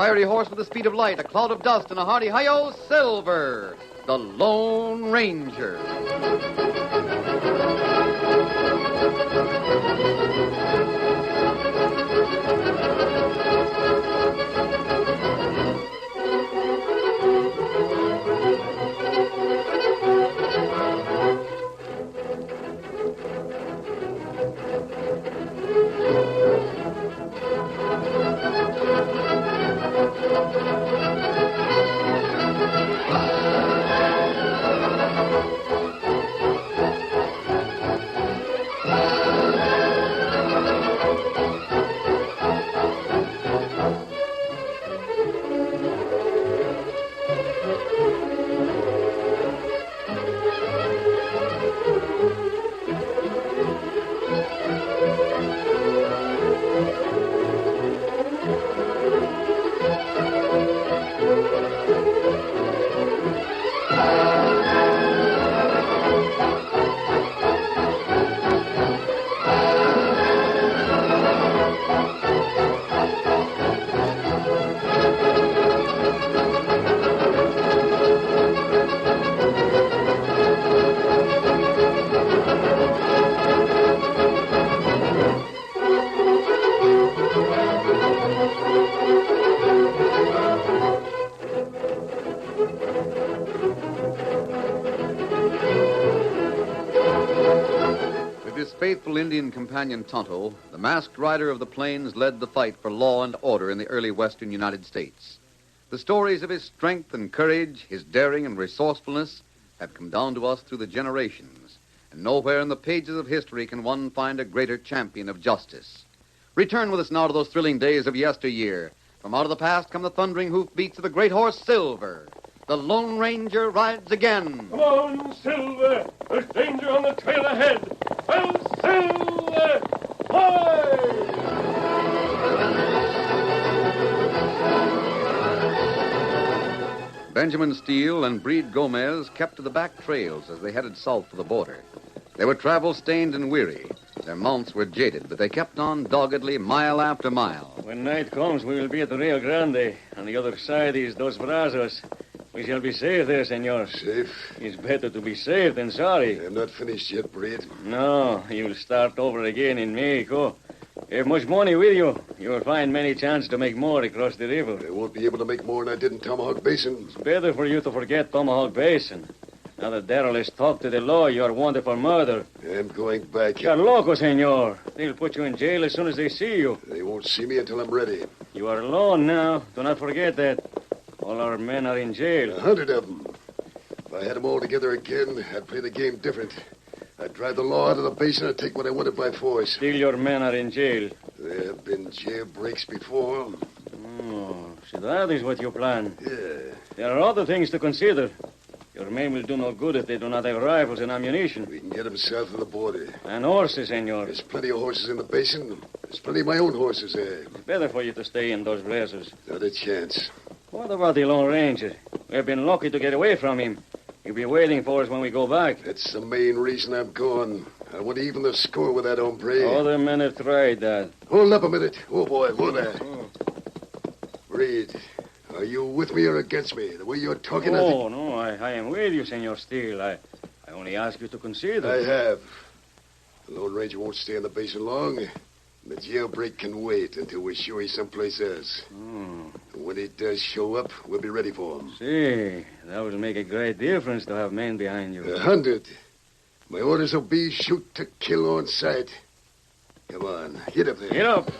fiery horse with the speed of light, a cloud of dust, and a hearty hi-yo, Silver, the Lone Ranger. Faithful Indian companion Tonto, the masked rider of the plains led the fight for law and order in the early western United States. The stories of his strength and courage, his daring and resourcefulness, have come down to us through the generations, and nowhere in the pages of history can one find a greater champion of justice. Return with us now to those thrilling days of yesteryear. From out of the past come the thundering hoofbeats of the great horse Silver. The Lone Ranger rides again. Come on, Silver. There's danger on the trail ahead. Well, Silver! Hi! Benjamin Steele and Breed Gomez kept to the back trails as they headed south for the border. They were travel-stained and weary. Their mounts were jaded, but they kept on doggedly mile after mile. When night comes, we will be at the Rio Grande. On the other side is Dos Brazos. We shall be safe there, senor. Safe? It's better to be safe than sorry. I'm not finished yet, Breed. No, you'll start over again in Mexico. You have much money with you. You will find many chances to make more across the river. I won't be able to make more than I did in Tomahawk Basin. It's better for you to forget Tomahawk Basin. Now that Darrell has talked to the law, you are wanted for murder. I'm going back. You're loco, senor. They'll put you in jail as soon as they see you. They won't see me until I'm ready. You are alone now. Do not forget that. All our men are in jail. 100 of them. If I had them all together again, I'd play the game different. I'd drive the law out of the basin and take what I wanted by force. Still your men are in jail. There have been jailbreaks before. Oh, so that is what you plan. Yeah. There are other things to consider. Your men will do no good if they do not have rifles and ammunition. We can get them south of the border. And horses, senor. There's plenty of horses in the basin. There's plenty of my own horses there. It's better for you to stay in those Brazos. Not a chance. What about the Lone Ranger? We have been lucky to get away from him. He'll be waiting for us when we go back. That's the main reason I'm going. I want to even the score with that hombre. Other men have tried that. Hold up a minute. Oh, boy, hold there. Reed, are you with me or against me? The way you're talking, I think... Oh, no, I am with you, Senor Steele. I only ask you to consider. I have. The Lone Ranger won't stay in the basin long. The jailbreak can wait until we're sure he's someplace else. When he does show up, we'll be ready for him. See, that will make a great difference to have men behind you. 100. My orders will be shoot to kill on sight. Come on, get up there. Get up.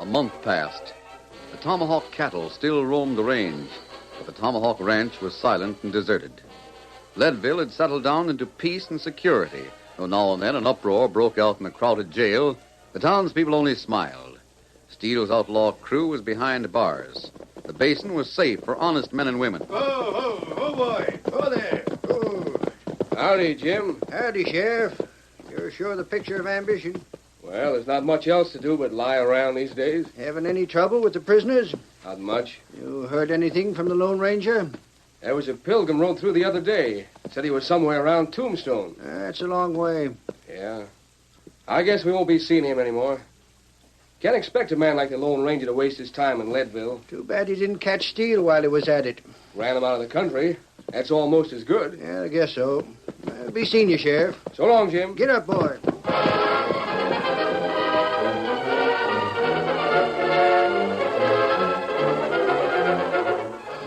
A month passed. The Tomahawk cattle still roamed the range, but the Tomahawk ranch was silent and deserted. Leadville had settled down into peace and security, though now and then an uproar broke out in the crowded jail. The townspeople only smiled. Steele's outlaw crew was behind bars. The basin was safe for honest men and women. Oh, boy. Oh, there. Oh. Howdy, Jim. Howdy, Sheriff. You're sure the picture of ambition. Well, there's not much else to do but lie around these days. Having any trouble with the prisoners? Not much. You heard anything from the Lone Ranger? There was a pilgrim rode through the other day. Said he was somewhere around Tombstone. That's a long way. Yeah. I guess we won't be seeing him anymore. Can't expect a man like the Lone Ranger to waste his time in Leadville. Too bad he didn't catch Steele while he was at it. Ran him out of the country. That's almost as good. Yeah, I guess so. Be seeing you, Sheriff. So long, Jim. Get up, boy.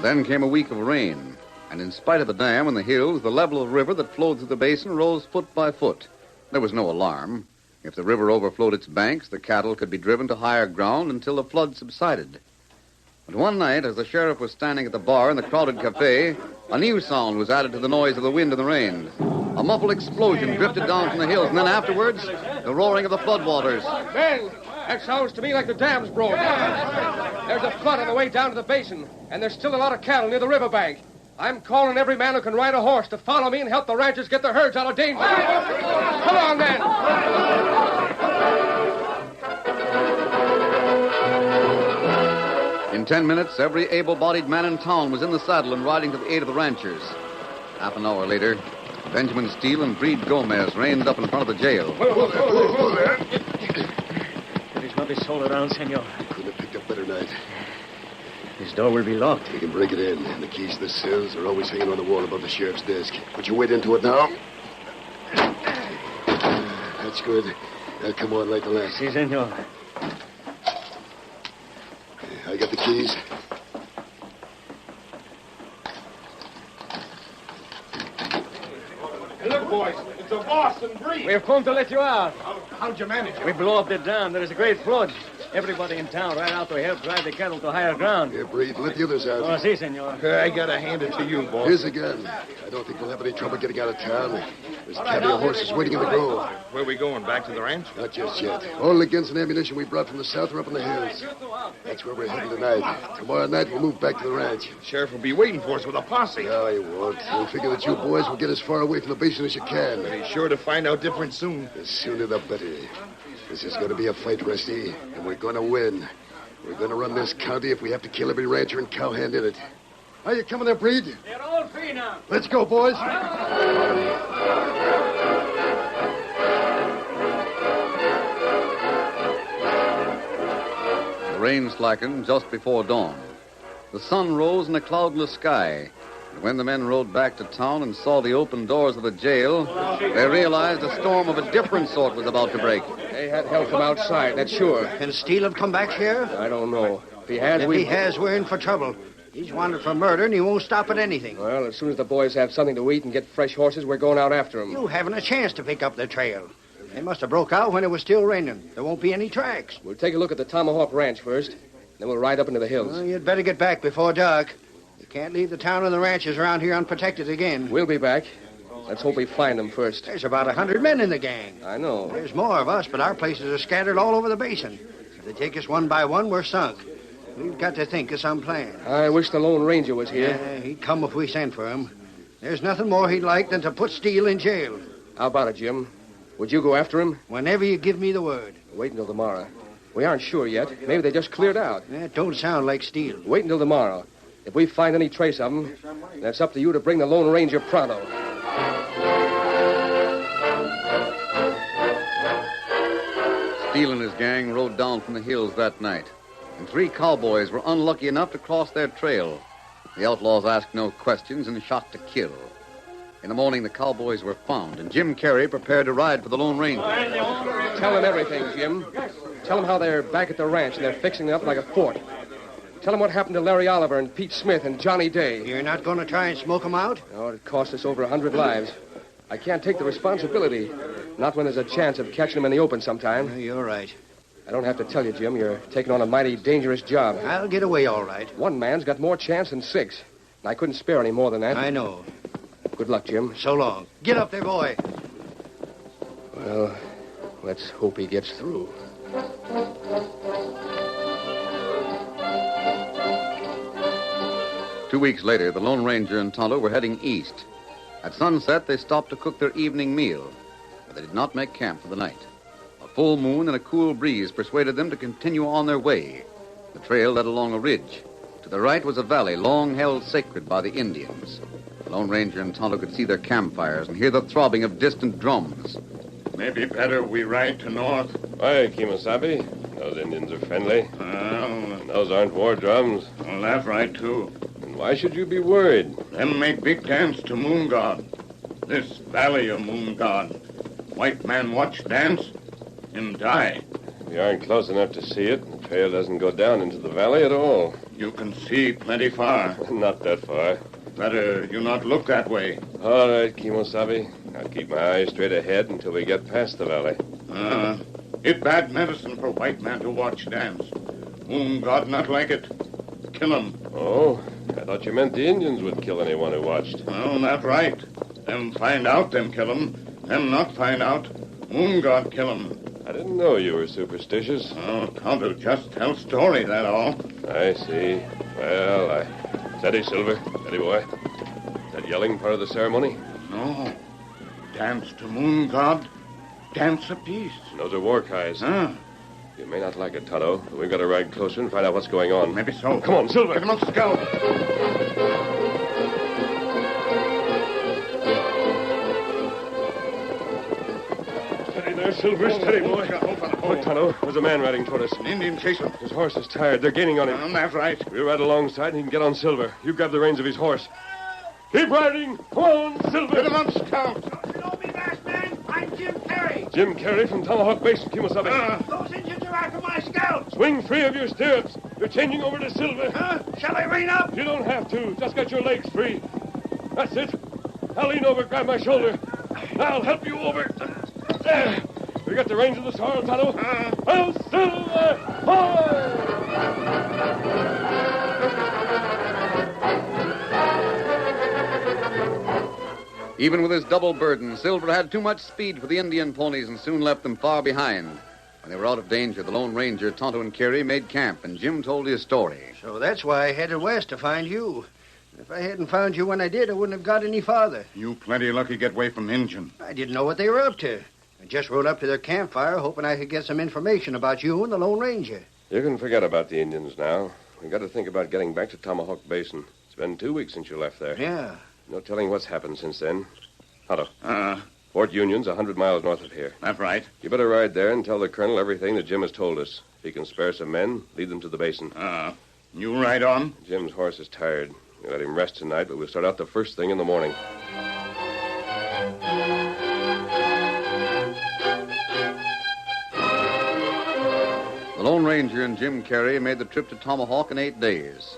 Then came a week of rain, and in spite of the dam and the hills, the level of the river that flowed through the basin rose foot by foot. There was no alarm. If the river overflowed its banks, the cattle could be driven to higher ground until the flood subsided. But one night, as the sheriff was standing at the bar in the crowded cafe, a new sound was added to the noise of the wind and the rain. A muffled explosion drifted down from the hills, and then afterwards, the roaring of the floodwaters. Ben, that sounds to me like the dam's broke. There's a flood on the way down to the basin, and there's still a lot of cattle near the riverbank. I'm calling every man who can ride a horse to follow me and help the ranchers get their herds out of danger. Come on, then. In 10 minutes, every able-bodied man in town was in the saddle and riding to the aid of the ranchers. Half an hour later, Benjamin Steele and Breed Gomez reined up in front of the jail. Whoa there. There's not a soul around, senor. Couldn't have picked up better night. This door will be locked. We can break it in. And the keys to the cells are always hanging on the wall above the sheriff's desk. Put your weight into it now. That's good. Now, come on, light the lamp. Si, senor. I got the keys. Hey, look, boys. It's a boss and Breed. We have come to let you out. How'd you manage it? We blew up the dam. There is a great flood. Everybody in town ran out to help drive the cattle to higher ground. Here, Breed, let the others out. Oh, si, senor. I gotta hand it to you, boss. Here's the gun. I don't think we'll have any trouble getting out of town. There's cavalry horses waiting in the grove. Where we going? Back to the ranch? Not just yet. All the guns and ammunition we brought from the south are up in the hills. That's where we're heading tonight. Tomorrow night, we'll move back to the ranch. Sheriff will be waiting for us with a posse. No, he won't. We'll figure that you boys will get as far away from the basin as you can. Be sure to find out different soon. The sooner the better. This is going to be a fight, Rusty, and we're going to win. We're going to run this county if we have to kill every rancher and cowhand in it. Are you coming there, Breed? They're all free now. Let's go, boys. The rain slackened just before dawn. The sun rose in a cloudless sky. And when the men rode back to town and saw the open doors of the jail, they realized a storm of a different sort was about to break. They had help from outside, that's sure. Can Steele have come back, Sheriff? I don't know. If he has, If he has, we're in for trouble. He's wanted for murder, and he won't stop at anything. Well, as soon as the boys have something to eat and get fresh horses, we're going out after him. You haven't a chance to pick up the trail. They must have broke out when it was still raining. There won't be any tracks. We'll take a look at the Tomahawk Ranch first, then we'll ride up into the hills. Well, you'd better get back before dark. You can't leave the town and the ranches around here unprotected again. We'll be back. Let's hope we find them first. There's about 100 men in the gang. I know. There's more of us, but our places are scattered all over the basin. If they take us one by one, we're sunk. We've got to think of some plan. I wish the Lone Ranger was here. Yeah, he'd come if we sent for him. There's nothing more he'd like than to put Steele in jail. How about it, Jim? Would you go after him? Whenever you give me the word. Wait until tomorrow. We aren't sure yet. Maybe they just cleared out. That don't sound like Steele. Wait until tomorrow. If we find any trace of them, that's up to you to bring the Lone Ranger pronto. Steele and his gang rode down from the hills that night, and 3 cowboys were unlucky enough to cross their trail. The outlaws asked no questions and shot to kill. In the morning, the cowboys were found, and Jim Carey prepared to ride for the Lone Ranger. Tell them everything, Jim. Tell them how they're back at the ranch and they're fixing it up like a fort. Tell them what happened to Larry Oliver and Pete Smith and Johnny Day. You're not going to try and smoke them out? Oh, it cost us over 100 lives. I can't take the responsibility. Not when there's a chance of catching them in the open sometime. You're right. I don't have to tell you, Jim. You're taking on a mighty dangerous job. I'll get away all right. One man's got more chance than 6. And I couldn't spare any more than that. I know. Good luck, Jim. So long. Get up there, boy. Well, let's hope he gets through. Two weeks later, the Lone Ranger and Tonto were heading east. At sunset, they stopped to cook their evening meal, but they did not make camp for the night. A full moon and a cool breeze persuaded them to continue on their way. The trail led along a ridge. To To the right was a valley long held sacred by the Indians. The Lone Ranger and Tonto could see their campfires and hear the throbbing of distant drums. Maybe better we ride to north. Why, Kimosabe? Those Indians are friendly. And those aren't war drums. Well, that's right, too. And why should you be worried? Them make big dance to Moon God. This valley of Moon God. White man watch dance and die. We aren't close enough to see it. The trail doesn't go down into the valley at all. You can see plenty far. Not that far. Better you not look that way. All right, Kimosabe. I'll keep my eyes straight ahead until we get past the valley. It bad medicine for white man to watch dance. Moon God not like it. Kill him. Oh, I thought you meant the Indians would kill anyone who watched. Oh, not right. Them find out, them kill him. Them not find out. Moon God kill him. I didn't know you were superstitious. Oh, Tonto just tell story, that all. I see. Well, Steady, Silver. Steady, boy. Is that yelling part of the ceremony? No. Dance to Moon God. Dance a piece. Those are war cries. Huh? You may not like it, Tonto, but we've got to ride closer and find out what's going on. Maybe so. Come on, Silver. Get him on scout. Steady there, Silver. Steady, boy. Look, Tonto, there's a man riding toward us. An Indian chasing. His horse is tired. They're gaining on him. That's right. We'll ride alongside and he can get on Silver. You grab the reins of his horse. Keep riding. Come on, Silver. Get him on scout. Don't you know me, masked man? I'm Jim Carey. Jim Carey from Tomahawk Basin, Kimosabe. Those Indians are after my scouts. Swing free of your stirrups. You're changing over to Silver. Shall I rein up? You don't have to. Just get your legs free. That's it. I'll lean over, grab my shoulder. I'll help you over. There. We got the reins of the sorrel, Tonto. Well, Silver! Hoy! Even with his double burden, Silver had too much speed for the Indian ponies and soon left them far behind. When they were out of danger, the Lone Ranger, Tonto, and Carey made camp, and Jim told his story. So that's why I headed west to find you. If I hadn't found you when I did, I wouldn't have got any farther. You plenty lucky get away from Injun. I didn't know what they were up to. I just rode up to their campfire hoping I could get some information about you and the Lone Ranger. You can forget about the Indians now. We've got to think about getting back to Tomahawk Basin. It's been 2 weeks since you left there. Yeah. No telling what's happened since then. Tonto. Fort Union's 100 miles north of here. That's right. You better ride there and tell the colonel everything that Jim has told us. If he can spare some men, lead them to the basin. You ride on? Jim's horse is tired. We'll let him rest tonight, but we'll start out the first thing in the morning. The Lone Ranger and Jim Carey made the trip to Tomahawk in 8 days.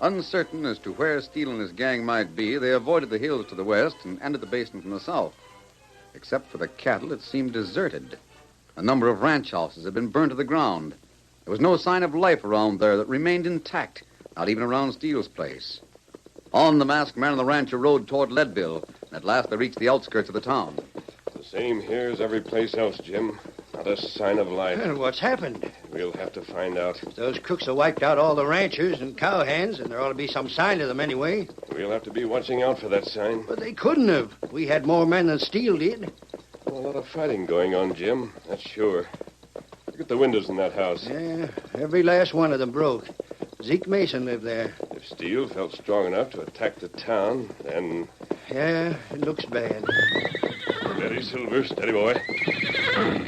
Uncertain as to where Steele and his gang might be, they avoided the hills to the west and entered the basin from the south. Except for the cattle, it seemed deserted. A number of ranch houses had been burned to the ground. There was no sign of life around there that remained intact, not even around Steele's place. On the masked man and the rancher rode toward Leadville, and at last they reached the outskirts of the town. The same here as every place else, Jim. Not a sign of life. And what's happened? We'll have to find out. Those crooks have wiped out all the ranchers and cowhands, and there ought to be some sign of them anyway. We'll have to be watching out for that sign. But they couldn't have. We had more men than Steele did. Well, a lot of fighting going on, Jim. That's sure. Look at the windows in that house. Yeah, every last one of them broke. Zeke Mason lived there. If Steele felt strong enough to attack the town, then... Yeah, it looks bad. Steady, Silver. Steady, boy.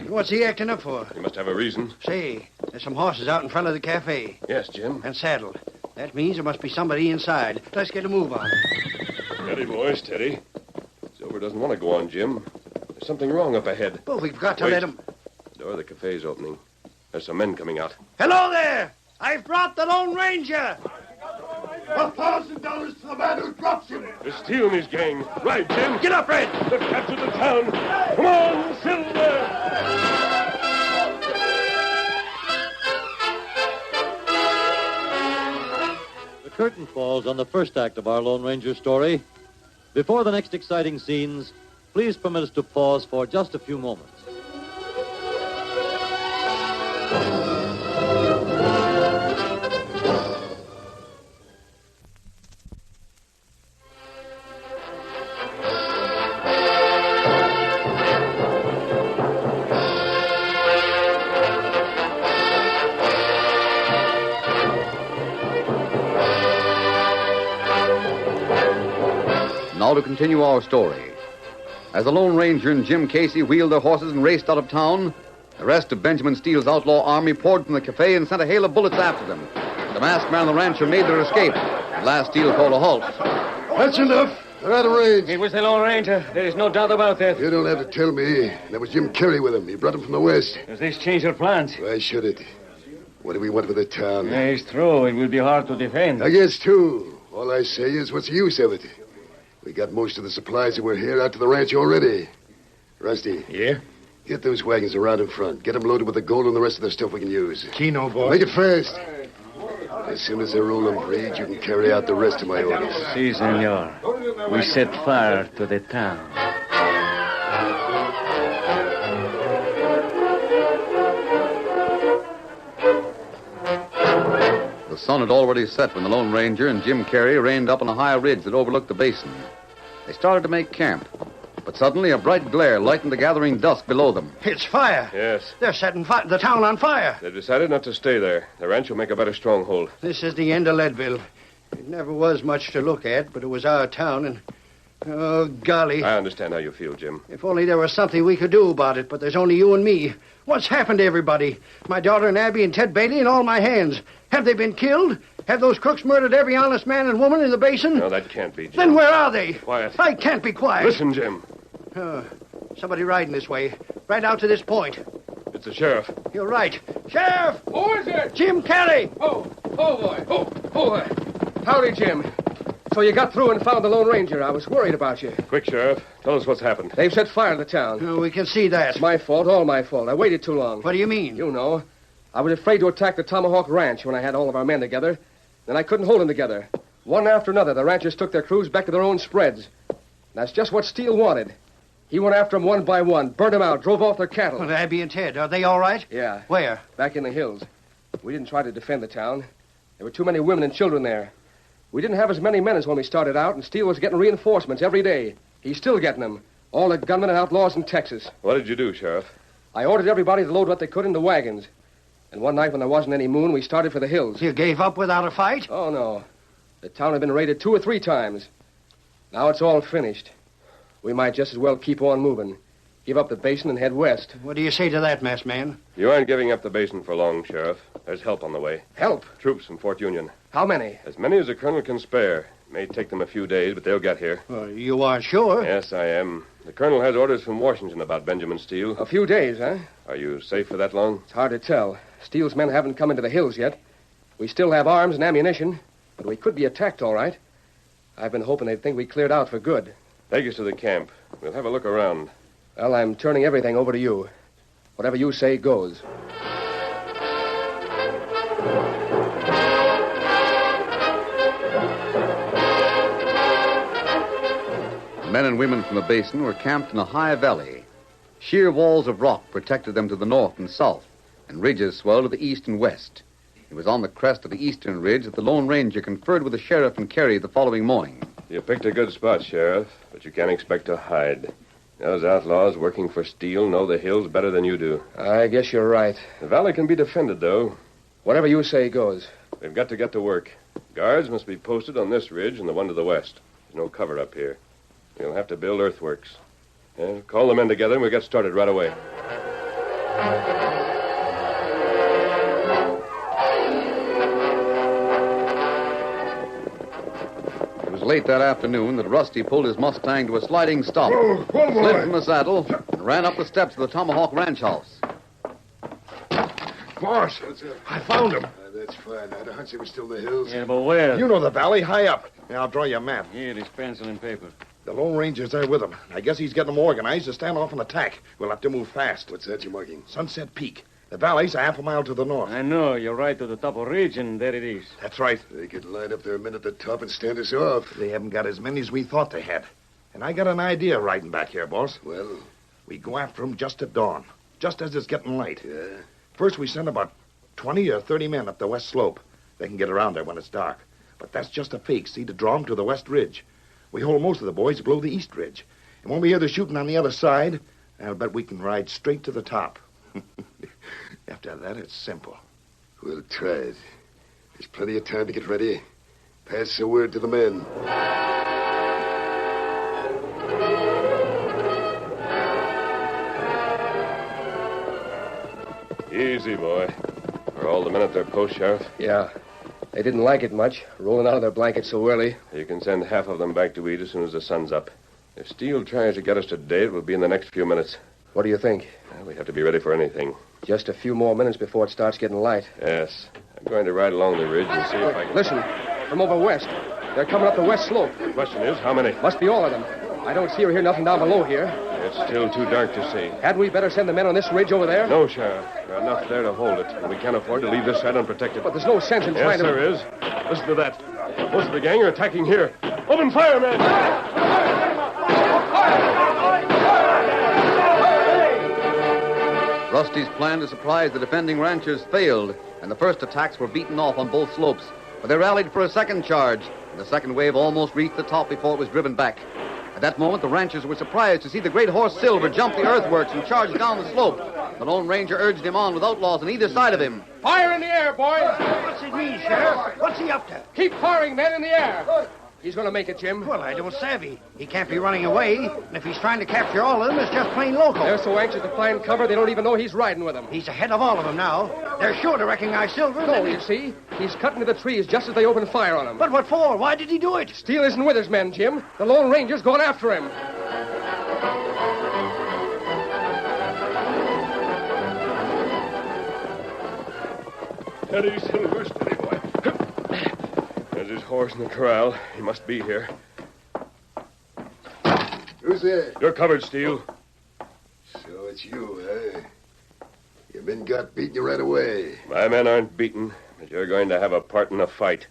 What's he acting up for? He must have a reason. Say, there's some horses out in front of the cafe. Yes, Jim. And saddled. That means there must be somebody inside. Let's get a move on. Steady, boy, steady. Silver doesn't want to go on, Jim. There's something wrong up ahead. But we've got to Wait. let him... The door of the cafe's opening. There's some men coming out. Hello there! I've brought the Lone Ranger! $1,000 to the man who drops him. There's Steele and his gang. Right, Jim. Get up, Red! They've captured the town. Come on, Silver! The curtain falls on the first act of our Lone Ranger story. Before the next exciting scenes, please permit us to pause for just a few moments. Now to continue our story. As the Lone Ranger and Jim Casey wheeled their horses and raced out of town, the rest of Benjamin Steele's outlaw army poured from the cafe and sent a hail of bullets after them. The masked man and the rancher made their escape. At last, Steele called a halt. That's enough. They're out of range. It was the Lone Ranger. There is no doubt about that. You don't have to tell me. That was Jim Carey with him. He brought him from the west. Does this change your plans? Why should it? What do we want with the town? Yeah, it's true. It will be hard to defend. I guess, too. All I say is, what's the use of it? We got most of the supplies that were here out to the ranch already. Rusty. Yeah? Get those wagons around in front. Get them loaded with the gold and the rest of the stuff we can use. Keno, boy. Make it fast. As soon as they're rolling breed, you can carry out the rest of my orders. Si, senor. We set fire to the town. The sun had already set when the Lone Ranger and Jim Carey reined up on a high ridge that overlooked the basin. They started to make camp, but suddenly a bright glare lightened the gathering dusk below them. It's fire. Yes. They're setting the town on fire. They've decided not to stay there. The ranch will make a better stronghold. This is the end of Leadville. It never was much to look at, but it was our town, and... Oh, golly. I understand how you feel, Jim. If only there was something we could do about it, but there's only you and me. What's happened to everybody? My daughter and Abby and Ted Bailey and all my hands. Have they been killed? Have those crooks murdered every honest man and woman in the basin? No, that can't be, Jim. Then where are they? Quiet. I can't be quiet. Listen, Jim. Somebody riding this way. Right out to this point. It's the sheriff. You're right. Sheriff! Who is it? Jim Carey! Oh, boy. Howdy, Jim. So you got through and found the Lone Ranger. I was worried about you. Quick, Sheriff. Tell us what's happened. They've set fire to the town. Oh, we can see that. It's my fault, all my fault. I waited too long. What do you mean? You know. I was afraid to attack the Tomahawk Ranch when I had all of our men together. Then I couldn't hold them together. One after another, the ranchers took their crews back to their own spreads. That's just what Steele wanted. He went after them one by one, burnt them out, drove off their cattle. Well, Abby and Ted, are they all right? Yeah. Where? Back in the hills. We didn't try to defend the town. There were too many women and children there. We didn't have as many men as when we started out, and Steele was getting reinforcements every day. He's still getting them. All the gunmen and outlaws in Texas. What did you do, Sheriff? I ordered everybody to load what they could into wagons. And one night when there wasn't any moon, we started for the hills. You gave up without a fight? Oh, no. The town had been raided 2 or 3 times. Now it's all finished. We might just as well keep on moving. Give up the basin and head west. What do you say to that, masked man? You aren't giving up the basin for long, Sheriff. There's help on the way. Help? Troops from Fort Union. How many? As many as the colonel can spare. It may take them a few days, but they'll get here. You aren't sure? Yes, I am. The colonel has orders from Washington about Benjamin Steele. A few days, huh? Are you safe for that long? It's hard to tell. Steele's men haven't come into the hills yet. We still have arms and ammunition, but we could be attacked all right. I've been hoping they'd think we cleared out for good. Take us to the camp. We'll have a look around. Well, I'm turning everything over to you. Whatever you say goes. The men and women from the basin were camped in a high valley. Sheer walls of rock protected them to the north and south, and ridges swelled to the east and west. It was on the crest of the eastern ridge that the Lone Ranger conferred with the sheriff and Carey the following morning. You picked a good spot, Sheriff, but you can't expect to hide. Those outlaws working for Steele know the hills better than you do. I guess you're right. The valley can be defended, though. Whatever you say goes. We've got to get to work. Guards must be posted on this ridge and the one to the west. There's no cover up here. We'll have to build earthworks. Call the men together and we'll get started right away. It was late that afternoon that Rusty pulled his Mustang to a sliding stop, Whoa, boy. slid from the saddle, and ran up the steps of the Tomahawk Ranch House. Boss, I found him. That's fine. I had a hunch they were still in the hills. Yeah, but where? You know the valley, high up. Yeah, I'll draw you a map. Here is pencil and paper. The Lone Ranger's there with him. I guess he's getting them organized to stand off and attack. We'll have to move fast. What's that you're marking? Sunset Peak. The valley's a half a mile to the north. I know. You're right to the top of ridge, and there it is. That's right. They could line up their men at the top and stand us off. They haven't got as many as we thought they had. And I got an idea riding back here, boss. Well, We go after them just at dawn, just as it's getting light. yeah. First, we send about 20 or 30 men up the west slope. They can get around there when it's dark. But that's just a peak, see, to draw them to the west ridge. We hold most of the boys below the east ridge. And when we hear the shooting on the other side, I'll bet we can ride straight to the top. After that, it's simple. We'll try it. There's plenty of time to get ready. Pass the word to the men. Easy, boy. Are all the men at their post, Sheriff? Yeah. They didn't like it much, rolling out of their blankets so early. You can send half of them back to eat as soon as the sun's up. If Steele tries to get us today, it will be in the next few minutes. What do you think? Well, we have to be ready for anything. Just a few more minutes before it starts getting light. Yes. I'm going to ride along the ridge and see if I can... Listen, from over west. They're coming up the west slope. The question is, how many? Must be all of them. I don't see or hear nothing down below here. It's still too dark to see. Hadn't we better send the men on this ridge over there? No, Sheriff. There are enough there to hold it, and we can't afford to leave this side unprotected. But there's no sense in trying Yes, there is. Listen to that. Most of the gang are attacking here. Open fire, men! Rusty's plan to surprise the defending ranchers failed, and the first attacks were beaten off on both slopes. But they rallied for a second charge, and the second wave almost reached the top before it was driven back. At that moment, the ranchers were surprised to see the great horse Silver jump the earthworks and charge down the slope. The Lone Ranger urged him on with outlaws on either side of him. Fire in the air, boys! What's it mean, Sheriff? What's he up to? Keep firing, men, in the air. He's going to make it, Jim. Well, I don't savvy. He can't be running away, and if he's trying to capture all of them, it's just plain local. They're so anxious to find cover, they don't even know he's riding with them. He's ahead of all of them now. They're sure to recognize Silver. No, you see, he's cutting to the trees just as they open fire on him. But what for? Why did he do it? Steele isn't with his men, Jim. The Lone Ranger's going after him. Steady, Silver, steady, boy. There's his horse in the corral. He must be here. Who's there? You're covered, Steele. So it's you, eh? Your men got beaten you right away. My men aren't beaten, but you're going to have a part in the fight.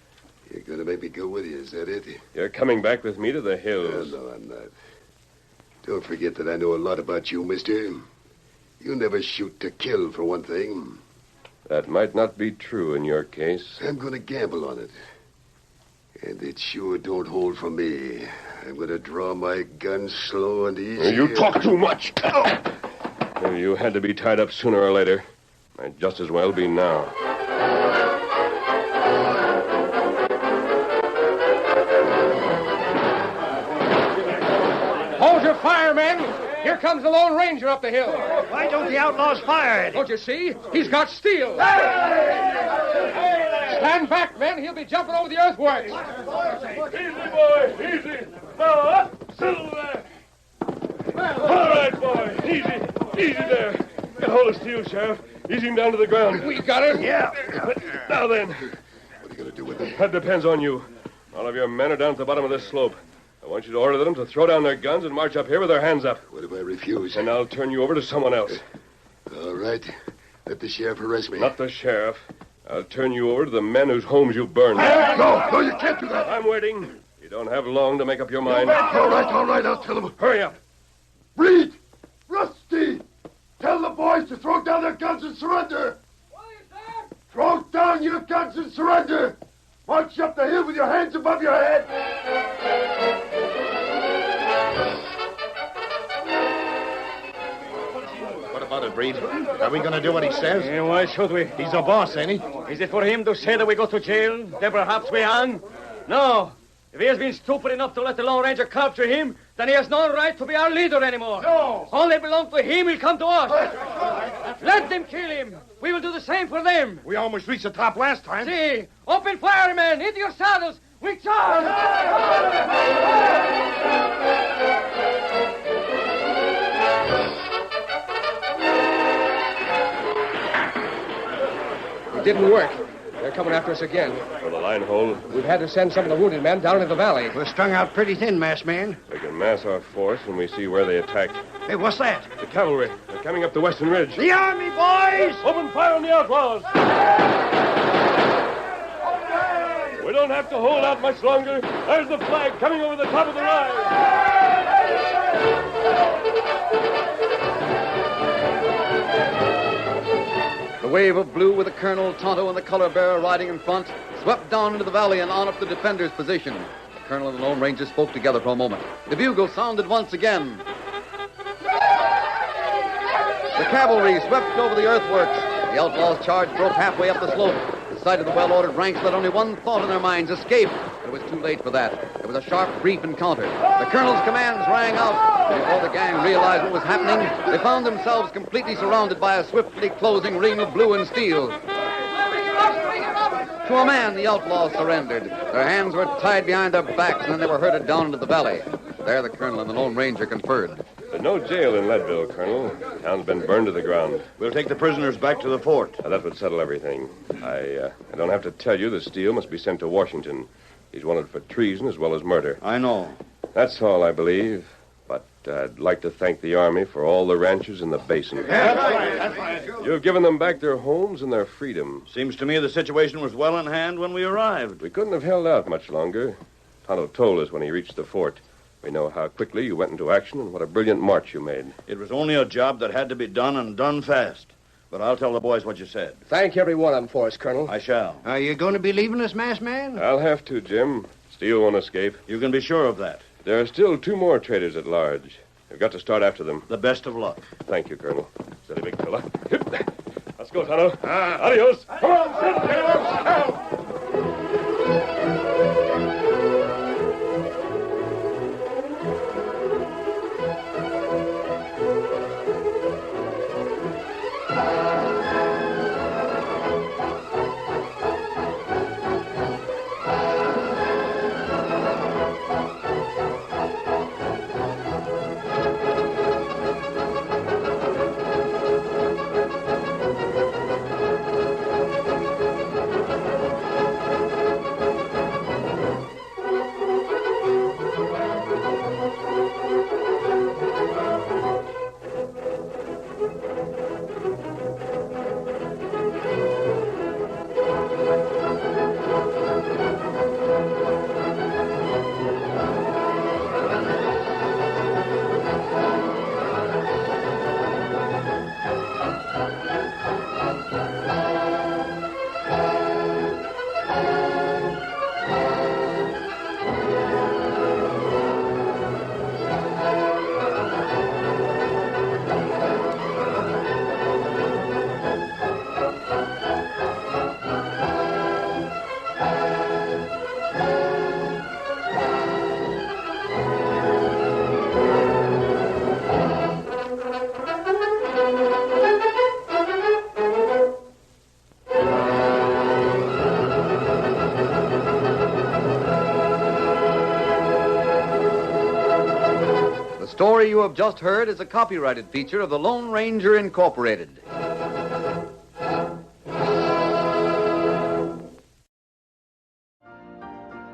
You're going to make me go with you, is that it? You're coming back with me to the hills. No, I'm not. Don't forget that I know a lot about you, mister. You never shoot to kill, for one thing. That might not be true in your case. I'm going to gamble on it. And it sure don't hold for me. I'm going to draw my gun slow and easy. You talk too much. You had to be tied up sooner or later. Might just as well be now. Hold your fire, men! Here comes the Lone Ranger up the hill. Why don't the outlaws fire at him? Don't you see? He's got Steele. Stand back, men. He'll be jumping over the earthworks. Easy, boy. Easy. Now up. Silver. All right, boy. Easy. Easy there. Get hold of Steele, Sheriff. Ease him down to the ground. We got him. Yeah. Now then. What are you going to do with him? That depends on you. All of your men are down at the bottom of this slope. I want you to order them to throw down their guns and march up here with their hands up. What if I refuse? And I'll turn you over to someone else. All right. Let the sheriff arrest me. Not the sheriff. I'll turn you over to the men whose homes you burned. No, you can't do that. I'm waiting. You don't have long to make up your mind. All right, I'll tell him. Hurry up. Reed! Rusty! Tell the boys to throw down their guns and surrender. What is that? Throw down your guns and surrender. March up the hill with your hands above your head. What about it, Breed? Are we going to do what he says? Yeah, why should we? He's a boss, ain't he? Is it for him to say that we go to jail? Then perhaps we hang? No. If he has been stupid enough to let the Lone Ranger capture him, then he has no right to be our leader anymore. No. All that belongs to him will come to us. Let them kill him. We will do the same for them. We almost reached the top last time. See, open fire, men. Into your saddles. We charge. It didn't work. They're coming after us again. For the line hold, We've had to send some of the wounded men down into the valley. We're strung out pretty thin, masked man. we can mass our force when we see where they attacked. Hey, what's that? The cavalry. They're coming up the western ridge. The army, boys! Open fire on the outlaws. We don't have to hold out much longer. There's the flag coming over the top of the rise. The wave of blue with the Colonel, Tonto, and the color bearer riding in front swept down into the valley and on up the defenders' position. The Colonel and the Lone Ranger spoke together for a moment. The bugle sounded once again. The cavalry swept over the earthworks. The outlaws' charge broke halfway up the slope. The sight of the well-ordered ranks let only one thought in their minds: escape. But it was too late for that. It was a sharp, brief encounter. The Colonel's commands rang out. Before the gang realized what was happening, they found themselves completely surrounded by a swiftly closing ring of blue and steel. To a man, the outlaws surrendered. Their hands were tied behind their backs, and then they were herded down into the valley. There the colonel and the Lone Ranger conferred. There's no jail in Leadville, Colonel. Town's been burned to the ground. We'll take the prisoners back to the fort. That would settle everything. I don't have to tell you that Steele must be sent to Washington. He's wanted for treason as well as murder. I know. That's all, I believe. But I'd like to thank the Army for all the ranchers in the basin. That's right. You've given them back their homes and their freedom. Seems to me the situation was well in hand when we arrived. We couldn't have held out much longer. Tonto told us when he reached the fort. We know how quickly you went into action and what a brilliant march you made. It was only a job that had to be done and done fast. But I'll tell the boys what you said. Thank every one of them for us, Colonel. I shall. Are you going to be leaving us, masked man? I'll have to, Jim. Steele won't escape. You can be sure of that. There are still 2 more traders at large. You've got to start after them. The best of luck. Thank you, Colonel. Steady, big fella. Let's go, Tonto. Adios. Come on, Sid. Get him up. Now. The story you have just heard is a copyrighted feature of the Lone Ranger Incorporated.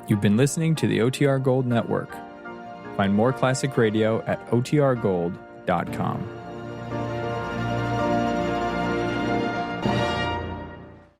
You've been listening to the OTR Gold Network. Find more classic radio at otrgold.com.